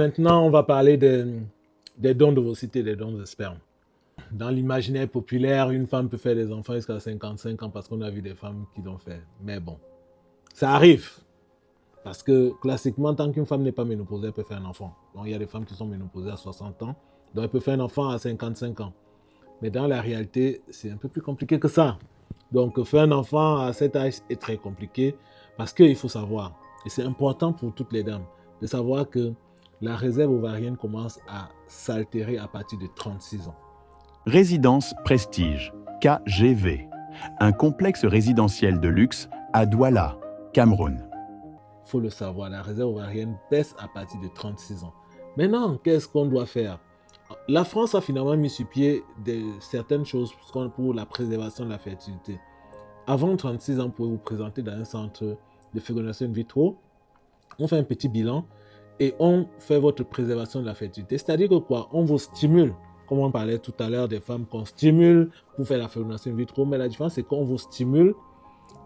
Maintenant, on va parler des dons d'ovocité, des dons de sperme. Dans l'imaginaire populaire, une femme peut faire des enfants jusqu'à 55 ans parce qu'on a vu des femmes qui l'ont fait. Mais bon, ça arrive. Parce que classiquement, tant qu'une femme n'est pas ménopausée, elle peut faire un enfant. Donc il y a des femmes qui sont ménopausées à 60 ans, donc elle peut faire un enfant à 55 ans. Mais dans la réalité, c'est un peu plus compliqué que ça. Donc faire un enfant à cet âge est très compliqué parce qu'il faut savoir, et c'est important pour toutes les dames, de savoir que la réserve ovarienne commence à s'altérer à partir de 36 ans. Résidence Prestige, KGV, un complexe résidentiel de luxe à Douala, Cameroun. Il faut le savoir, la réserve ovarienne baisse à partir de 36 ans. Maintenant, qu'est-ce qu'on doit faire? La France a finalement mis sur pied certaines choses pour la préservation de la fertilité. Avant 36 ans, vous pouvez vous présenter dans un centre de fécondation in vitro. On fait un petit bilan et on fait votre préservation de la fertilité. C'est-à-dire que quoi? On vous stimule, comme on parlait tout à l'heure des femmes qu'on stimule pour faire la fécondation in vitro, mais la différence c'est qu'on vous stimule,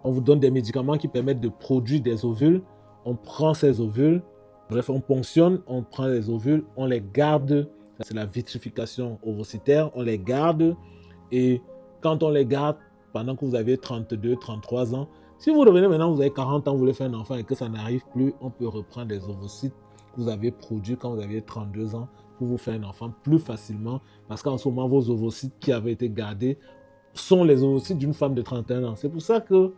on vous donne des médicaments qui permettent de produire des ovules, on prend ces ovules, bref, on ponctionne, on prend les ovules, on les garde, c'est la vitrification ovocytaire, on les garde et quand on les garde, pendant que vous avez 32, 33 ans, si vous revenez maintenant, vous avez 40 ans, vous voulez faire un enfant et que ça n'arrive plus, on peut reprendre les ovocytes que vous avez produits quand vous aviez 32 ans pour vous faire un enfant plus facilement parce qu'en ce moment, vos ovocytes qui avaient été gardés sont les ovocytes d'une femme de 31 ans. C'est pour ça que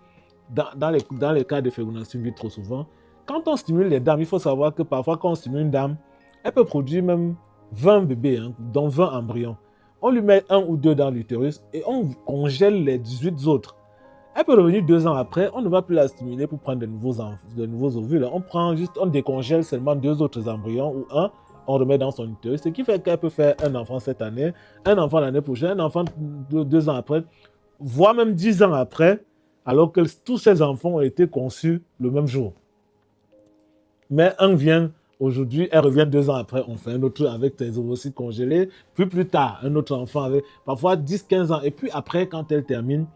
dans les cas de fécondation in vitro, souvent, quand on stimule les dames, il faut savoir que parfois, quand on stimule une dame, elle peut produire même 20 bébés, dont 20 embryons. On lui met un ou deux dans l'utérus et on congèle les 18 autres. Elle peut revenir 2 ans après, on ne va plus la stimuler pour prendre de nouveaux ovules. On décongèle seulement 2 autres embryons ou un, on remet dans son utérus, ce qui fait qu'elle peut faire un enfant cette année, un enfant l'année prochaine, un enfant 2 ans après, voire même 10 ans après, alors que tous ces enfants ont été conçus le même jour. Mais un vient aujourd'hui, elle revient 2 ans après, on fait un autre avec tes ovocytes congelés, puis plus tard, un autre enfant avec parfois 10-15 ans. Et puis après, quand elle termine,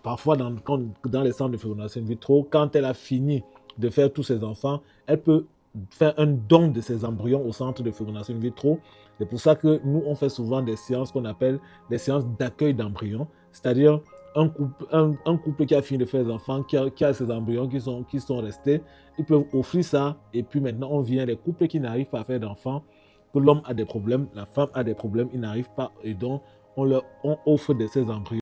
parfois dans les centres de fécondation in vitro, quand elle a fini de faire tous ses enfants, elle peut faire un don de ses embryons au centre de fécondation in vitro. C'est pour ça que nous, on fait souvent des séances qu'on appelle des séances d'accueil d'embryons, c'est-à-dire un couple qui a fini de faire des enfants, qui a ses embryons qui sont restés, ils peuvent offrir ça, et puis maintenant on vient, les couples qui n'arrivent pas à faire d'enfants, que l'homme a des problèmes, la femme a des problèmes, ils n'arrivent pas, et donc on offre ces embryons.